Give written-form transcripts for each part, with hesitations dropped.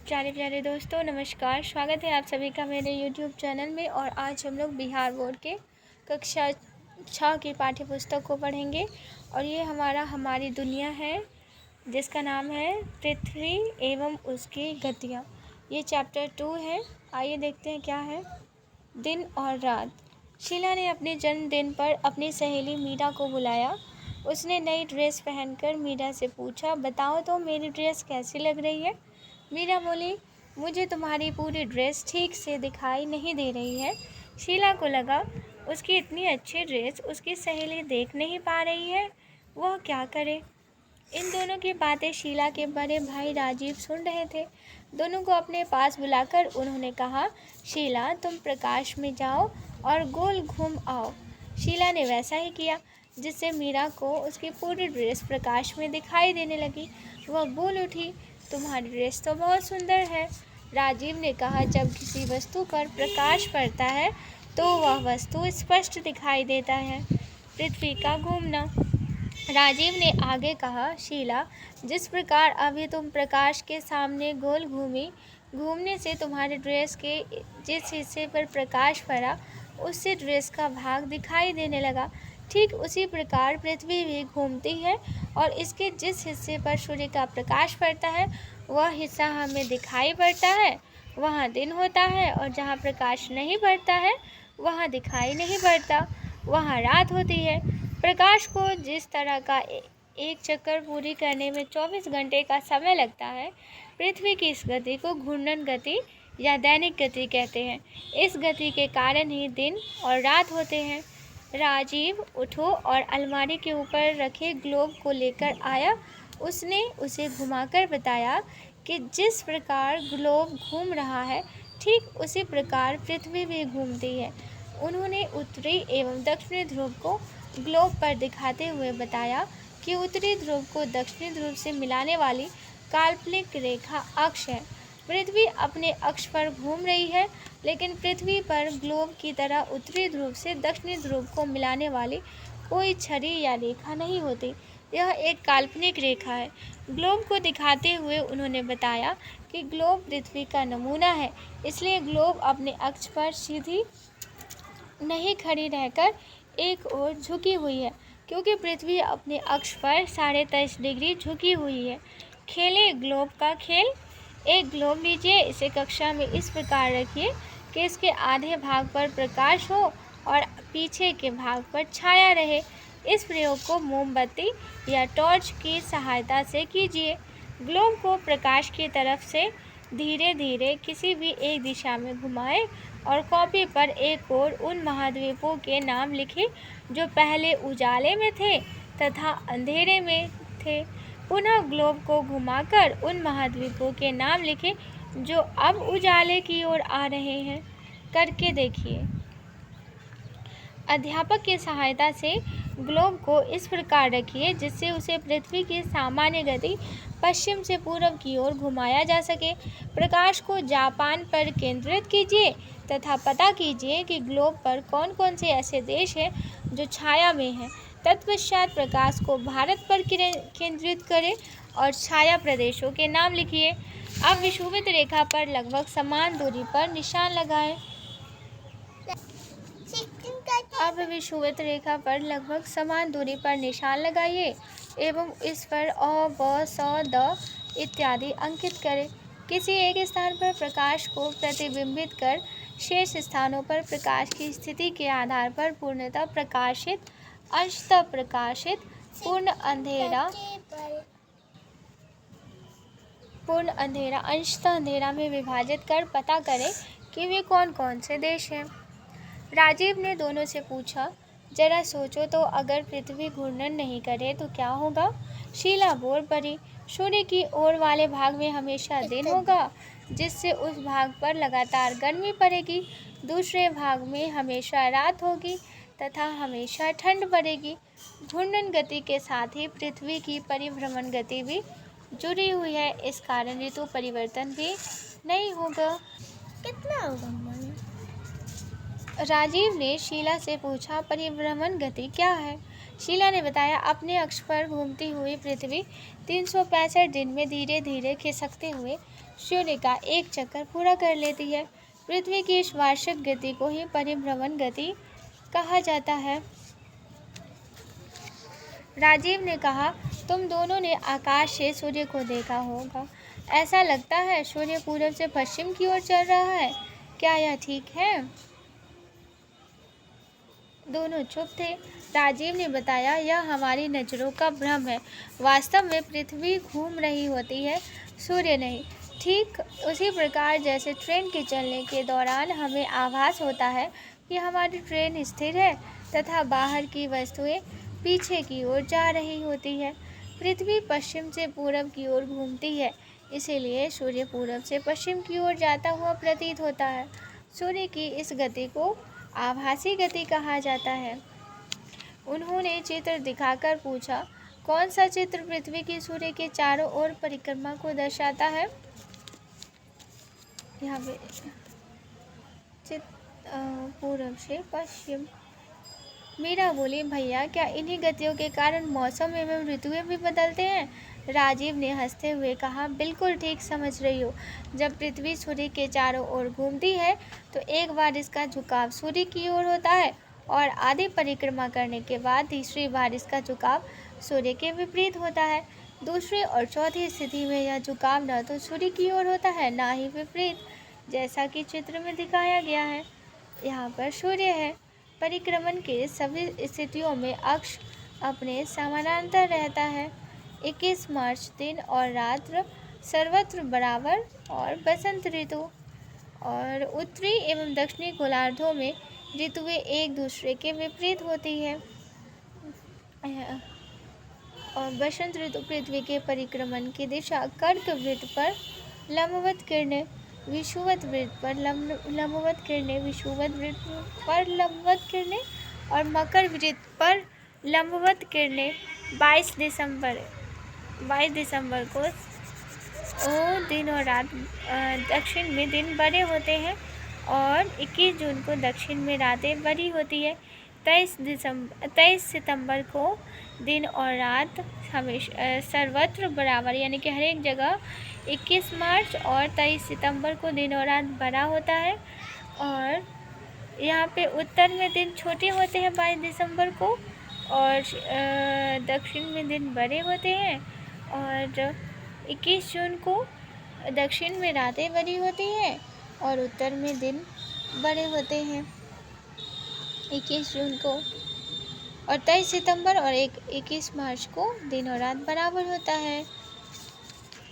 प्यारे प्यारे दोस्तों, नमस्कार। स्वागत है आप सभी का मेरे यूट्यूब चैनल में। और आज हम लोग बिहार बोर्ड के कक्षा 6 की पाठ्य पुस्तक को पढ़ेंगे। और ये हमारी दुनिया है, जिसका नाम है पृथ्वी एवं उसकी गतियाँ। ये चैप्टर 2 है। आइए देखते हैं क्या है। दिन और रात। शीला ने अपने जन्मदिन पर अपनी सहेली मीरा को बुलाया। उसने नई ड्रेस पहनकर मीरा से पूछा, बताओ तो मेरी ड्रेस कैसी लग रही है। मीरा बोली, मुझे तुम्हारी पूरी ड्रेस ठीक से दिखाई नहीं दे रही है। शीला को लगा उसकी इतनी अच्छी ड्रेस उसकी सहेली देख नहीं पा रही है, वह क्या करे। इन दोनों की बातें शीला के बड़े भाई राजीव सुन रहे थे। दोनों को अपने पास बुलाकर उन्होंने कहा, शीला तुम प्रकाश में जाओ और गोल घूम आओ। शीला ने वैसा ही किया, जिससे मीरा को उसकी पूरी ड्रेस प्रकाश में दिखाई देने लगी। वह बोल उठी, तुम्हारी ड्रेस तो बहुत सुंदर है। राजीव ने कहा, जब किसी वस्तु पर प्रकाश पड़ता है तो वह वस्तु स्पष्ट दिखाई देता है। पृथ्वी का घूमना। राजीव ने आगे कहा, शीला जिस प्रकार अभी तुम प्रकाश के सामने गोल घूमी, घूमने से तुम्हारे ड्रेस के जिस हिस्से पर प्रकाश पड़ा उससे ड्रेस का भाग दिखाई देने लगा। ठीक उसी प्रकार पृथ्वी भी घूमती है और इसके जिस हिस्से पर सूर्य का प्रकाश पड़ता है वह हिस्सा हमें दिखाई पड़ता है, वहाँ दिन होता है, और जहाँ प्रकाश नहीं पड़ता है वहाँ दिखाई नहीं पड़ता, वहाँ रात होती है। प्रकाश को जिस तरह का एक चक्कर पूरी करने में 24 घंटे का समय लगता है, पृथ्वी की इस गति को घूर्णन गति या दैनिक गति कहते हैं। इस गति के कारण ही दिन और रात होते हैं। राजीव उठो और अलमारी के ऊपर रखे ग्लोब को लेकर आया। उसने उसे घुमाकर बताया कि जिस प्रकार ग्लोब घूम रहा है ठीक उसी प्रकार पृथ्वी भी घूमती है। उन्होंने उत्तरी एवं दक्षिणी ध्रुव को ग्लोब पर दिखाते हुए बताया कि उत्तरी ध्रुव को दक्षिणी ध्रुव से मिलाने वाली काल्पनिक रेखा अक्ष है। पृथ्वी अपने अक्ष पर घूम रही है, लेकिन पृथ्वी पर ग्लोब की तरह उत्तरी ध्रुव से दक्षिणी ध्रुव को मिलाने वाली कोई छड़ी या रेखा नहीं होती। यह एक काल्पनिक रेखा है। ग्लोब को दिखाते हुए उन्होंने बताया कि ग्लोब पृथ्वी का नमूना है, इसलिए ग्लोब अपने अक्ष पर सीधी नहीं खड़ी रहकर एक ओर झुकी हुई है, क्योंकि पृथ्वी अपने अक्ष पर 23.5 डिग्री झुकी हुई है। खेले ग्लोब का खेल। एक ग्लोब लीजिए, इसे कक्षा में इस प्रकार रखिए कि इसके आधे भाग पर प्रकाश हो और पीछे के भाग पर छाया रहे। इस प्रयोग को मोमबत्ती या टॉर्च की सहायता से कीजिए। ग्लोब को प्रकाश की तरफ से धीरे धीरे किसी भी एक दिशा में घुमाएं और कॉपी पर एक ओर उन महाद्वीपों के नाम लिखें जो पहले उजाले में थे तथा अंधेरे में थे। पुनः ग्लोब को घुमाकर उन महाद्वीपों के नाम लिखें जो अब उजाले की ओर आ रहे हैं। करके देखिए। अध्यापक की सहायता से ग्लोब को इस प्रकार रखिए जिससे उसे पृथ्वी की सामान्य गति पश्चिम से पूर्व की ओर घुमाया जा सके। प्रकाश को जापान पर केंद्रित कीजिए तथा पता कीजिए कि ग्लोब पर कौन कौन से ऐसे देश हैं जो छाया में हैं। तत्पश्चात प्रकाश को भारत पर केंद्रित करें और छाया प्रदेशों के नाम लिखिए। अब विषुवत रेखा पर लगभग समान दूरी पर निशान लगाएं। अब विषुवत रेखा पर लगभग समान दूरी पर निशान लगाइए एवं इस पर अ, ब, स, द इत्यादि अंकित करें। किसी एक स्थान पर प्रकाश को प्रतिबिंबित कर शेष स्थानों पर प्रकाश की स्थिति के आधार पर पूर्णतः प्रकाशित, अंशतः प्रकाशित, पूर्ण अंधेरा, अंशतः अंधेरा में विभाजित कर पता करें कि वे कौन कौन से देश हैं। राजीव ने दोनों से पूछा, जरा सोचो तो अगर पृथ्वी घूर्णन नहीं करे तो क्या होगा। शीला बोल पड़ी, सूर्य की ओर वाले भाग में हमेशा दिन होगा, जिससे उस भाग पर लगातार गर्मी पड़ेगी। दूसरे भाग में हमेशा रात होगी तथा हमेशा ठंड पड़ेगी। घूर्णन गति के साथ ही पृथ्वी की परिभ्रमण गति भी जुड़ी हुई है, इस कारण ऋतु परिवर्तन भी नहीं होगा। कितना होगा? राजीव ने शीला से पूछा, परिभ्रमण गति क्या है। शीला ने बताया, अपने अक्ष पर घूमती हुई पृथ्वी 365 दिन में धीरे धीरे खिसकते हुए सूर्य का एक चक्कर पूरा कर लेती है। पृथ्वी की इस वार्षिक गति को ही परिभ्रमण गति कहा जाता है। राजीव ने कहा, तुम दोनों ने आकाश से सूर्य को देखा होगा। ऐसा लगता है सूर्य पूरब से पश्चिम की ओर चल रहा है। क्या यह ठीक है? दोनों चुप थे। राजीव ने बताया, यह हमारी नज़रों का भ्रम है। वास्तव में पृथ्वी घूम रही होती है, सूर्य नहीं। ठीक उसी प्रकार जैसे ट्रेन के चलने के दौरान हमें आभास होता है कि हमारी ट्रेन स्थिर है तथा बाहर की वस्तुएं पीछे की ओर जा रही होती है। पृथ्वी पश्चिम से पूरब की ओर घूमती है, इसीलिए सूर्य पूरब से पश्चिम की ओर जाता हुआ प्रतीत होता है। सूर्य की इस गति को आभासी गति कहा जाता है। उन्होंने चित्र दिखाकर पूछा, कौन सा चित्र पृथ्वी की सूर्य के चारों ओर परिक्रमा को दर्शाता है? यहाँ पे पूरब से पश्चिम। मीरा बोली, भैया क्या इन्हीं गतियों के कारण मौसम एवं ऋतुएं भी बदलते हैं? राजीव ने हंसते हुए कहा, बिल्कुल ठीक समझ रही हो। जब पृथ्वी सूर्य के चारों ओर घूमती है तो एक बार इसका झुकाव सूर्य की ओर होता है और आधी परिक्रमा करने के बाद तीसरी बार इसका झुकाव सूर्य के विपरीत होता है। दूसरी और चौथी स्थिति में यह झुकाव न तो सूर्य की ओर होता है न ही विपरीत, जैसा कि चित्र में दिखाया गया है। यहाँ पर सूर्य है। परिक्रमण के सभी स्थितियों में अक्ष अपने समानांतर रहता है। 21 मार्च दिन और रात सर्वत्र बराबर और बसंत ऋतु और उत्तरी एवं दक्षिणी गोलार्धों में ऋतुएं एक दूसरे के विपरीत होती है। और बसंत ऋतु पृथ्वी के परिक्रमण की दिशा कर्क वृत्त पर लंबवत किरणें, विषुवत वृत्त पर लंबवत किरणें, विषुवत वृत्त पर लंबवत किरणें और मकर वृत्त पर लंबवत किरणें 22 दिसंबर को दिन और रात दक्षिण में दिन बड़े होते हैं और 21 जून को दक्षिण में रातें बड़ी होती है। 23 सितंबर को दिन और रात हमेशा सर्वत्र बराबर यानी कि हर एक जगह 21 मार्च और 23 सितंबर को दिन और रात बड़ा होता है। और यहाँ पे उत्तर में दिन छोटे होते हैं 22 दिसंबर को और दक्षिण में दिन बड़े होते हैं। और 21 जून को दक्षिण में रातें बड़ी होती हैं और उत्तर में दिन बड़े होते हैं 21 जून को। और 23 सितंबर और 21 मार्च को दिन और रात बराबर होता है।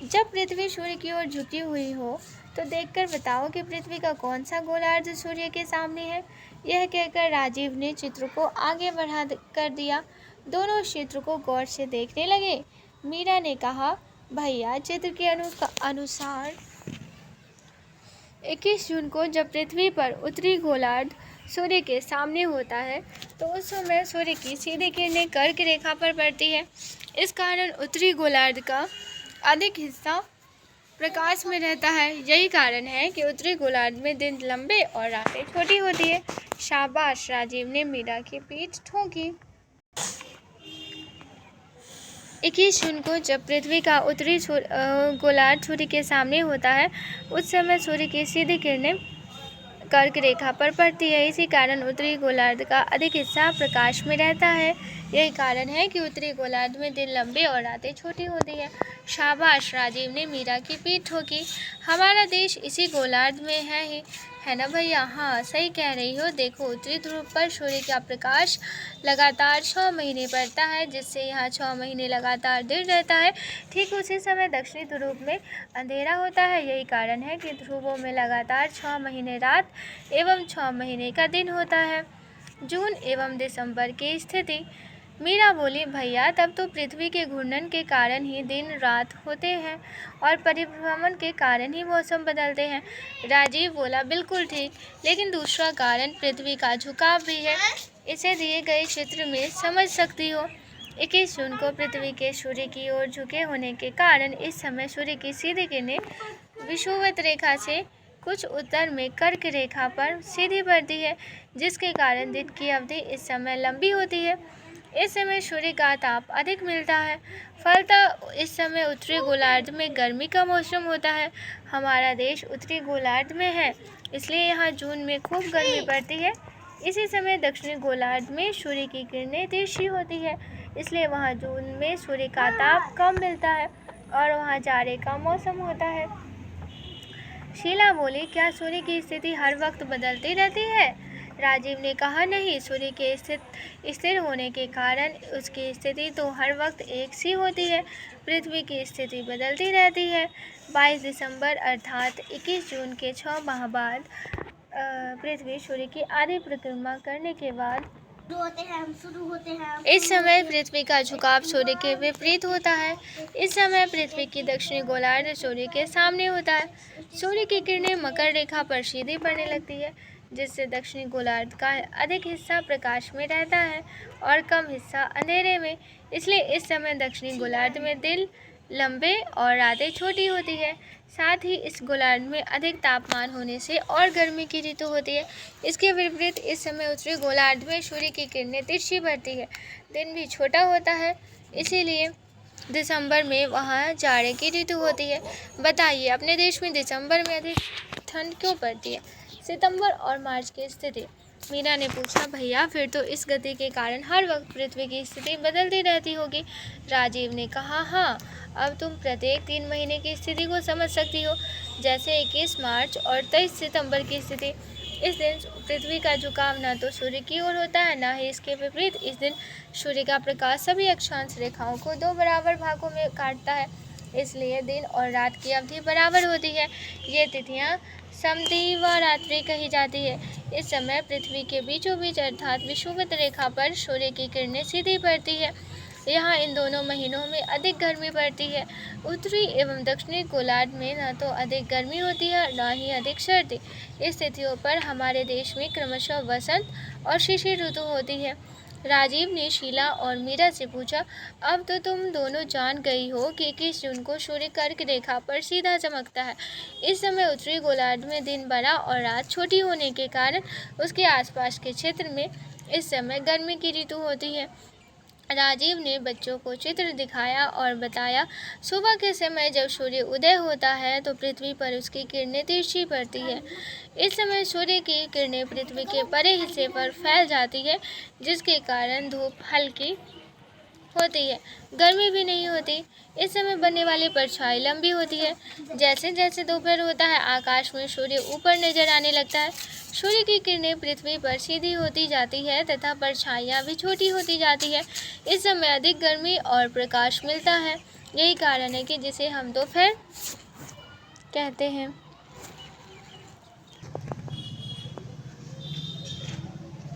जब पृथ्वी सूर्य की ओर झुकी हुई हो तो देखकर बताओ कि पृथ्वी का कौन सा गोलार्ध सूर्य के सामने है। यह कहकर राजीव ने चित्र को आगे बढ़ा कर दिया। दोनों चित्र को गौर से देखने लगे। मीरा ने कहा, भैया चित्र के अनुसार 21 जून को जब पृथ्वी पर उत्तरी गोलार्ध सूर्य के सामने होता है तो उस समय सूर्य की सीधी किरणें कर्क रेखा पर पड़ती है। इस कारण उत्तरी गोलार्ध का अधिक हिस्सा प्रकाश में रहता है। यही कारण है कि उत्तरी गोलार्ध में दिन लंबे और रातें छोटी होती है। शाबाश, राजीव ने मीरा की पीठ ठोकी। 21 जून को जब पृथ्वी का उत्तरी गोलार्ध सूर्य के सामने होता है उस समय सूर्य की सीधी किरणें कर्क रेखा पर पड़ती है। इसी कारण उत्तरी गोलार्ध का अधिक हिस्सा प्रकाश में रहता है। यही कारण है कि उत्तरी गोलार्ध में दिन लंबे और रातें छोटी होती है। शाबाश, राजीव ने मीरा की पीठ ठोकी। हमारा देश इसी गोलार्ध में है ना भैया? हाँ, सही कह रही हो। देखो, उत्तरी ध्रुव पर सूर्य का प्रकाश लगातार 6 महीने पड़ता है, जिससे यहाँ 6 महीने लगातार दिन रहता है। ठीक उसी समय दक्षिणी ध्रुव में अंधेरा होता है। यही कारण है कि ध्रुवों में लगातार 6 महीने रात एवं 6 महीने का दिन होता है। जून एवं दिसंबर की स्थिति। मीरा बोली, भैया तब तो पृथ्वी के घूर्णन के कारण ही दिन रात होते हैं और परिभ्रमण के कारण ही मौसम बदलते हैं। राजीव बोला, बिल्कुल ठीक, लेकिन दूसरा कारण पृथ्वी का झुकाव भी है। इसे दिए गए चित्र में समझ सकती हो। 21 जून को पृथ्वी के सूर्य की ओर झुके होने के कारण इस समय सूर्य की सीधी किरणें विषुवत रेखा से कुछ उत्तर में कर्क रेखा पर सीधी पड़ती है, जिसके कारण दिन की अवधि इस समय लंबी होती है। इस समय सूर्य का ताप अधिक मिलता है। फलतः इस समय उत्तरी गोलार्ध में गर्मी का मौसम होता है। हमारा देश उत्तरी गोलार्ध में है, इसलिए यहाँ जून में खूब गर्मी पड़ती है। इसी समय दक्षिणी गोलार्ध में सूर्य की किरणें तिरछी होती है, इसलिए वहाँ जून में सूर्य का ताप कम मिलता है और वहाँ जाड़े का मौसम होता है। शीला बोली, क्या सूर्य की स्थिति हर वक्त बदलती रहती है? राजीव ने कहा, नहीं, सूर्य के स्थिर होने के कारण उसकी स्थिति तो हर वक्त एक सी होती है। पृथ्वी की स्थिति बदलती रहती है। 22 दिसंबर अर्थात 21 जून के 6 माह बाद पृथ्वी सूर्य की आधी परिक्रमा करने के बाद शुरू होते हैं। इस समय पृथ्वी का झुकाव सूर्य के विपरीत होता है। इस समय पृथ्वी की दक्षिणी गोलार्ध सूर्य के सामने होता है। सूर्य की किरणें मकर रेखा पर सीधी पड़ने लगती है, जिससे दक्षिणी गोलार्ध का अधिक हिस्सा प्रकाश में रहता है और कम हिस्सा अंधेरे में। इसलिए इस समय दक्षिणी गोलार्ध में दिन लंबे और रातें छोटी होती है। साथ ही इस गोलार्ध में अधिक तापमान होने से और गर्मी की ऋतु होती है। इसके विपरीत इस समय उत्तरी गोलार्ध में सूर्य की किरणें तिरछी पड़ती है, दिन भी छोटा होता है, इसीलिए दिसंबर में वहाँ जाड़े की ऋतु होती है। बताइए, अपने देश में दिसंबर में अधिक ठंड क्यों पड़ती है? सितंबर और मार्च की स्थिति। मीरा ने पूछा, भैया फिर तो इस गति के कारण हर वक्त पृथ्वी की स्थिति बदलती रहती होगी। राजीव ने कहा, हाँ, अब तुम प्रत्येक 3 महीने की स्थिति को समझ सकती हो, जैसे 21 मार्च और 23 सितंबर की स्थिति। इस दिन पृथ्वी का झुकाव न तो सूर्य की ओर होता है, न ही इसके विपरीत। इस दिन सूर्य का प्रकाश सभी अक्षांश रेखाओं को 2 बराबर भागों में काटता है, इसलिए दिन और रात की अवधि बराबर होती है। ये तिथियाँ समद्वि व रात्रि कही जाती है। इस समय पृथ्वी के बीचों बीच अर्थात विषुवत रेखा पर सूर्य की किरणें सीधी पड़ती है। यहाँ इन दोनों महीनों में अधिक गर्मी पड़ती है। उत्तरी एवं दक्षिणी गोलार्ध में न तो अधिक गर्मी होती है, न ही अधिक सर्दी। इस तिथियों पर हमारे देश में क्रमशः वसंत और शिशिर ऋतु होती है। राजीव ने शीला और मीरा से पूछा, अब तो तुम दोनों जान गई हो कि 21 जून को सूर्य कर्क रेखा पर सीधा चमकता है। इस समय उत्तरी गोलार्ध में दिन बड़ा और रात छोटी होने के कारण उसके आसपास के क्षेत्र में इस समय गर्मी की ऋतु होती है। राजीव ने बच्चों को चित्र दिखाया और बताया, सुबह के समय जब सूर्य उदय होता है तो पृथ्वी पर उसकी किरणें तिरछी पड़ती है। इस समय सूर्य की किरणें पृथ्वी के बड़े हिस्से पर फैल जाती है, जिसके कारण धूप हल्की होती है, गर्मी भी नहीं होती। इस समय बनने वाली परछाई लंबी होती है। जैसे जैसे दोपहर होता है, आकाश में सूर्य ऊपर नजर आने लगता है। सूर्य की किरणें पृथ्वी पर सीधी होती जाती है तथा परछाइयाँ भी छोटी होती जाती है। इस समय अधिक गर्मी और प्रकाश मिलता है। यही कारण है कि जिसे हम दोपहर कहते हैं।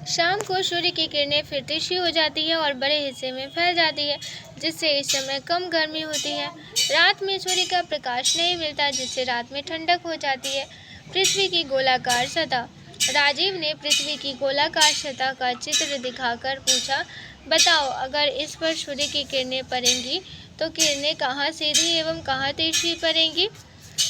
शाम को सूर्य की किरणें फिर तिरछी हो जाती है और बड़े हिस्से में फैल जाती है, जिससे इस समय कम गर्मी होती है। रात में सूर्य का प्रकाश नहीं मिलता, जिससे रात में ठंडक हो जाती है। पृथ्वी की गोलाकार सतह। राजीव ने पृथ्वी की गोलाकार सतह का चित्र दिखाकर पूछा, बताओ, अगर इस पर सूर्य की किरणें पड़ेंगी तो किरणें कहाँ सीधी एवं कहाँ तिरछी पड़ेंगी?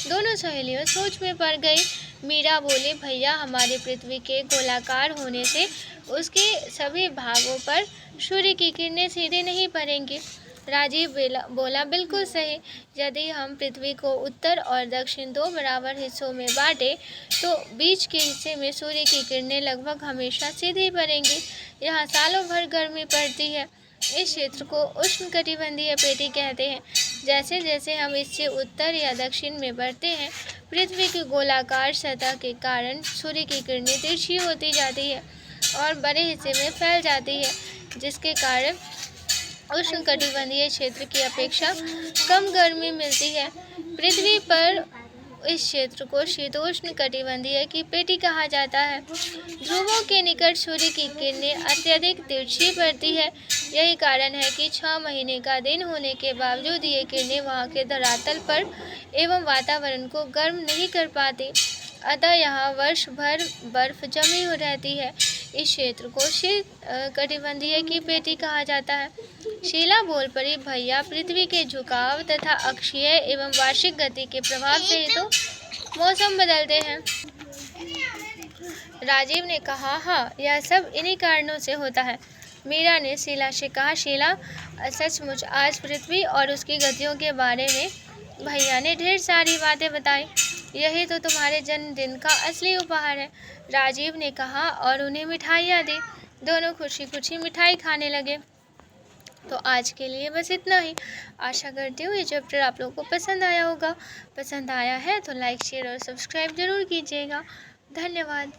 दोनों सहेलियां सोच में पड़ गई। मीरा बोली, भैया, हमारी पृथ्वी के गोलाकार होने से उसके सभी भागों पर सूर्य की किरणें सीधे नहीं पड़ेंगी। राजीव बोला, बिल्कुल सही। यदि हम पृथ्वी को उत्तर और दक्षिण 2 बराबर हिस्सों में बांटे तो बीच के हिस्से में सूर्य की किरणें लगभग हमेशा सीधी पड़ेंगी। यहाँ सालों भर गर्मी पड़ती है। इस क्षेत्र को उष्णकटिबंधीय पेटी कहते हैं। जैसे जैसे हम इससे उत्तर या दक्षिण में बढ़ते हैं, पृथ्वी की गोलाकार सतह के कारण सूर्य की किरणें तिरछी होती जाती है और बड़े हिस्से में फैल जाती है, जिसके कारण उष्णकटिबंधीय क्षेत्र की अपेक्षा कम गर्मी मिलती है। पृथ्वी पर इस क्षेत्र को शीतोष्ण कटिबंधीय की पेटी कहा जाता है। ध्रुवों के निकट सूर्य की किरणें अत्यधिक तिरछी पड़ती है। यही कारण है कि 6 महीने का दिन होने के बावजूद ये किरणें वहाँ के धरातल पर एवं वातावरण को गर्म नहीं कर पाती, अतः यहाँ वर्ष भर बर्फ जमी हो रहती है। इस क्षेत्र को शीत कटिबंधीय की पेटी कहा जाता है। शीला बोल पड़ी, भैया, पृथ्वी के झुकाव तथा अक्षीय एवं वार्षिक गति के प्रभाव से ही तो मौसम बदलते हैं। राजीव ने कहा, हाँ, यह सब इन्हीं कारणों से होता है। मीरा ने शीला से कहा, शीला सचमुच आज पृथ्वी और उसकी गतियों के बारे में भैया ने ढेर सारी बातें बताई। यही तो तुम्हारे जन्मदिन का असली उपहार है, राजीव ने कहा और उन्हें मिठाइयाँ दी। दोनों खुशी खुशी मिठाई खाने लगे। तो आज के लिए बस इतना ही। आशा करती हूँ ये चैप्टर आप लोगों को पसंद आया होगा। पसंद आया है तो लाइक शेयर और सब्सक्राइब ज़रूर कीजिएगा। धन्यवाद।